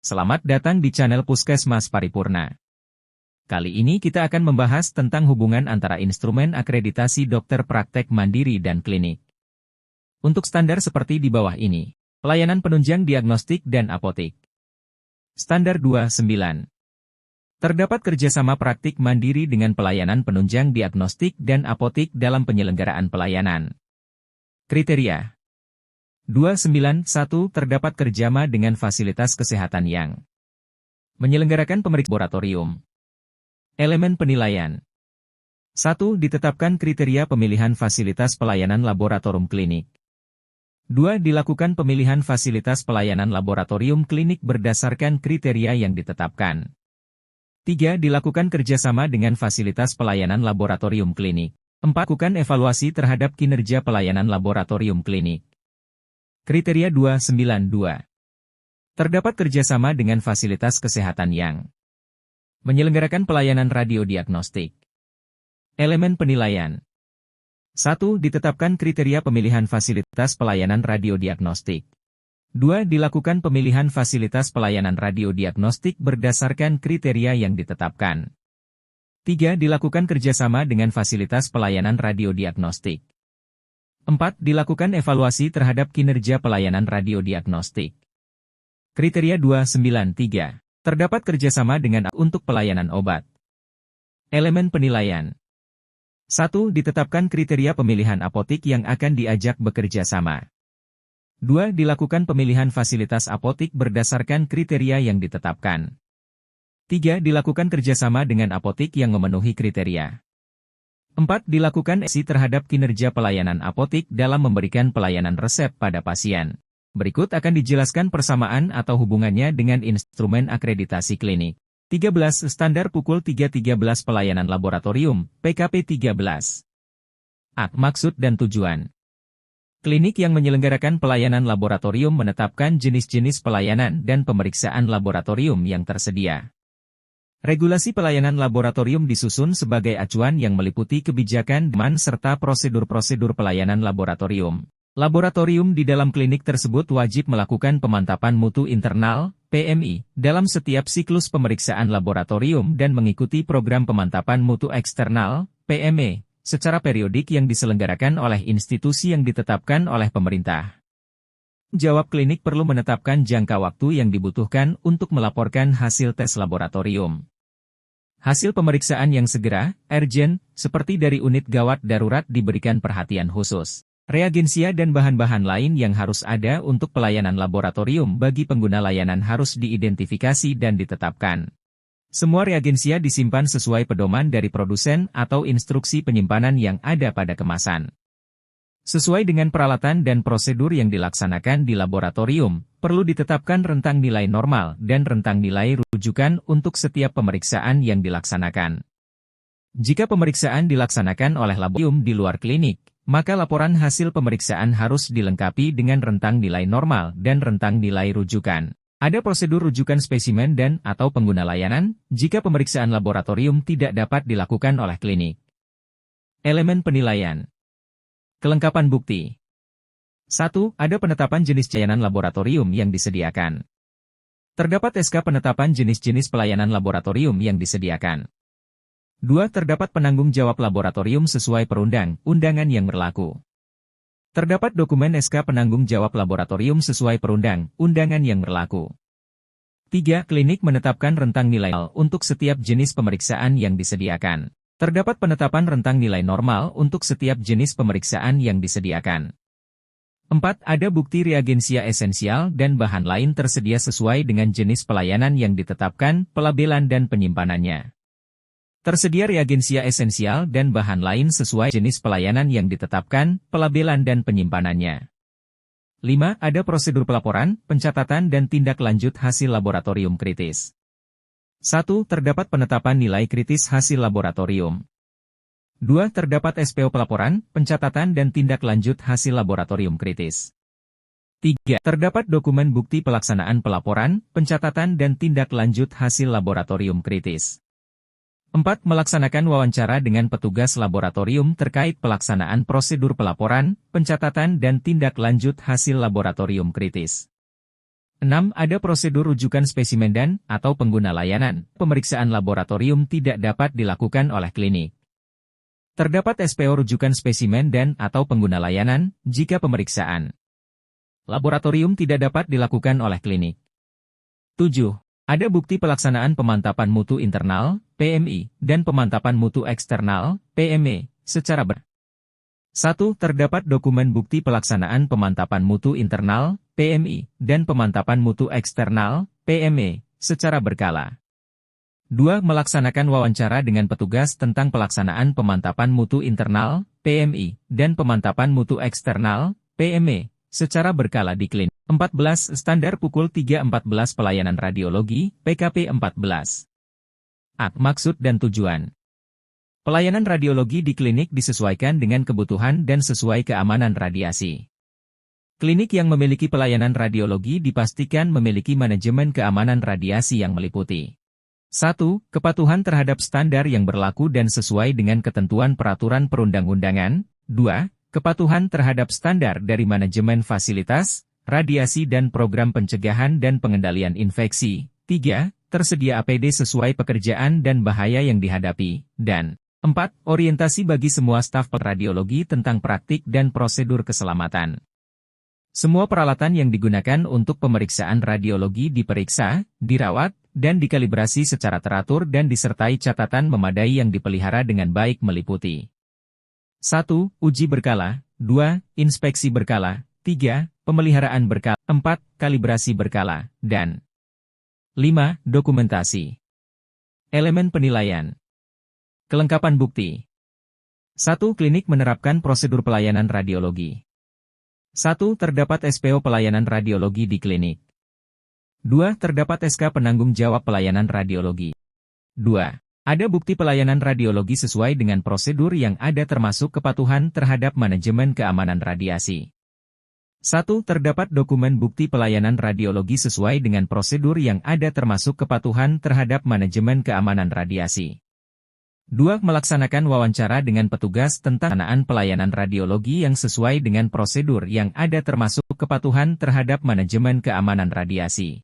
Selamat datang di channel Puskesmas Paripurna. Kali ini kita akan membahas tentang hubungan antara instrumen akreditasi dokter praktek mandiri dan klinik. Untuk standar seperti di bawah ini, pelayanan penunjang diagnostik dan apotik. Standar 29. Terdapat kerjasama praktik mandiri dengan pelayanan penunjang diagnostik dan apotik dalam penyelenggaraan pelayanan. Kriteria 291. Terdapat kerjasama dengan fasilitas kesehatan yang menyelenggarakan pemeriksaan laboratorium. Elemen penilaian 1. Ditetapkan kriteria pemilihan fasilitas pelayanan laboratorium klinik. 2. Dilakukan pemilihan fasilitas pelayanan laboratorium klinik berdasarkan kriteria yang ditetapkan. 3. Dilakukan kerjasama dengan fasilitas pelayanan laboratorium klinik. 4. Lakukan evaluasi terhadap kinerja pelayanan laboratorium klinik. Kriteria 292. Terdapat kerjasama dengan fasilitas kesehatan yang menyelenggarakan pelayanan radiodiagnostik. Elemen penilaian 1. Ditetapkan kriteria pemilihan fasilitas pelayanan radiodiagnostik. 2. Dilakukan pemilihan fasilitas pelayanan radiodiagnostik berdasarkan kriteria yang ditetapkan. 3. Dilakukan kerjasama dengan fasilitas pelayanan radiodiagnostik. 4. Dilakukan evaluasi terhadap kinerja pelayanan radiodiagnostik. Kriteria 293. Terdapat kerjasama dengan untuk pelayanan obat. Elemen penilaian 1. Ditetapkan kriteria pemilihan apotik yang akan diajak bekerja sama. 2. Dilakukan pemilihan fasilitas apotik berdasarkan kriteria yang ditetapkan. 3. Dilakukan kerjasama dengan apotik yang memenuhi kriteria. 4. Dilakukan evaluasi terhadap kinerja pelayanan apotik dalam memberikan pelayanan resep pada pasien. Berikut akan dijelaskan persamaan atau hubungannya dengan instrumen akreditasi klinik. 13. Standar pukul 3.13 pelayanan laboratorium, PKP 13. Maksud dan tujuan. Klinik yang menyelenggarakan pelayanan laboratorium menetapkan jenis-jenis pelayanan dan pemeriksaan laboratorium yang tersedia. Regulasi pelayanan laboratorium disusun sebagai acuan yang meliputi kebijakan serta prosedur-prosedur pelayanan laboratorium. Laboratorium di dalam klinik tersebut wajib melakukan pemantapan mutu internal, PMI, dalam setiap siklus pemeriksaan laboratorium dan mengikuti program pemantapan mutu eksternal, PME, secara periodik yang diselenggarakan oleh institusi yang ditetapkan oleh pemerintah. Jawab klinik perlu menetapkan jangka waktu yang dibutuhkan untuk melaporkan hasil tes laboratorium. Hasil pemeriksaan yang segera, urgent, seperti dari unit gawat darurat diberikan perhatian khusus. Reagensia dan bahan-bahan lain yang harus ada untuk pelayanan laboratorium bagi pengguna layanan harus diidentifikasi dan ditetapkan. Semua reagensia disimpan sesuai pedoman dari produsen atau instruksi penyimpanan yang ada pada kemasan. Sesuai dengan peralatan dan prosedur yang dilaksanakan di laboratorium, perlu ditetapkan rentang nilai normal dan rentang nilai rujukan untuk setiap pemeriksaan yang dilaksanakan. Jika pemeriksaan dilaksanakan oleh laboratorium di luar klinik, maka laporan hasil pemeriksaan harus dilengkapi dengan rentang nilai normal dan rentang nilai rujukan. Ada prosedur rujukan spesimen dan atau pengguna layanan, jika pemeriksaan laboratorium tidak dapat dilakukan oleh klinik. Elemen penilaian. Kelengkapan bukti. 1. Ada penetapan jenis pelayanan laboratorium yang disediakan. Terdapat SK penetapan jenis-jenis pelayanan laboratorium yang disediakan. 2. Terdapat penanggung jawab laboratorium sesuai perundang-undangan yang berlaku. Terdapat dokumen SK penanggung jawab laboratorium sesuai perundang-undangan yang berlaku. 3. Klinik menetapkan rentang nilai untuk setiap jenis pemeriksaan yang disediakan. Terdapat penetapan rentang nilai normal untuk setiap jenis pemeriksaan yang disediakan. 4. Ada bukti reagensia esensial dan bahan lain tersedia sesuai dengan jenis pelayanan yang ditetapkan, pelabelan dan penyimpanannya. Tersedia reagensia esensial dan bahan lain sesuai jenis pelayanan yang ditetapkan, pelabelan dan penyimpanannya. 5. Ada prosedur pelaporan, pencatatan dan tindak lanjut hasil laboratorium kritis. 1. Terdapat penetapan nilai kritis hasil laboratorium. 2. Terdapat SPO pelaporan, pencatatan dan tindak lanjut hasil laboratorium kritis. 3. Terdapat dokumen bukti pelaksanaan pelaporan, pencatatan dan tindak lanjut hasil laboratorium kritis. 4. Melaksanakan wawancara dengan petugas laboratorium terkait pelaksanaan prosedur pelaporan, pencatatan dan tindak lanjut hasil laboratorium kritis. 6. Ada prosedur rujukan spesimen dan atau pengguna layanan. Pemeriksaan laboratorium tidak dapat dilakukan oleh klinik. Terdapat SPO rujukan spesimen dan atau pengguna layanan jika pemeriksaan laboratorium tidak dapat dilakukan oleh klinik. 7. Ada bukti pelaksanaan pemantapan mutu internal, PMI, dan pemantapan mutu eksternal, PME, secara 1. Terdapat dokumen bukti pelaksanaan pemantapan mutu internal, PMI, dan pemantapan mutu eksternal, PME, secara berkala. 2. Melaksanakan wawancara dengan petugas tentang pelaksanaan pemantapan mutu internal, PMI, dan pemantapan mutu eksternal, PME, secara berkala di klinik. 14. Standar pukul 3.14 pelayanan radiologi, PKP 14. Maksud dan tujuan. Pelayanan radiologi di klinik disesuaikan dengan kebutuhan dan sesuai keamanan radiasi. Klinik yang memiliki pelayanan radiologi dipastikan memiliki manajemen keamanan radiasi yang meliputi 1. Kepatuhan terhadap standar yang berlaku dan sesuai dengan ketentuan peraturan perundang-undangan. 2. Kepatuhan terhadap standar dari manajemen fasilitas, radiasi dan program pencegahan dan pengendalian infeksi. 3. Tersedia APD sesuai pekerjaan dan bahaya yang dihadapi. Dan 4. Orientasi bagi semua staf radiologi tentang praktik dan prosedur keselamatan. Semua peralatan yang digunakan untuk pemeriksaan radiologi diperiksa, dirawat, dan dikalibrasi secara teratur dan disertai catatan memadai yang dipelihara dengan baik meliputi 1. Uji berkala. 2. Inspeksi berkala. 3. Pemeliharaan berkala. 4. Kalibrasi berkala. Dan 5. Dokumentasi. Elemen penilaian. Kelengkapan bukti. 1. Klinik menerapkan prosedur pelayanan radiologi. 1. Terdapat SPO pelayanan radiologi di klinik. 2. Terdapat SK penanggung jawab pelayanan radiologi. 2. Ada bukti pelayanan radiologi sesuai dengan prosedur yang ada termasuk kepatuhan terhadap manajemen keamanan radiasi. 1. Terdapat dokumen bukti pelayanan radiologi sesuai dengan prosedur yang ada termasuk kepatuhan terhadap manajemen keamanan radiasi. 2. Melaksanakan wawancara dengan petugas tentang pelayanan radiologi yang sesuai dengan prosedur yang ada termasuk kepatuhan terhadap manajemen keamanan radiasi.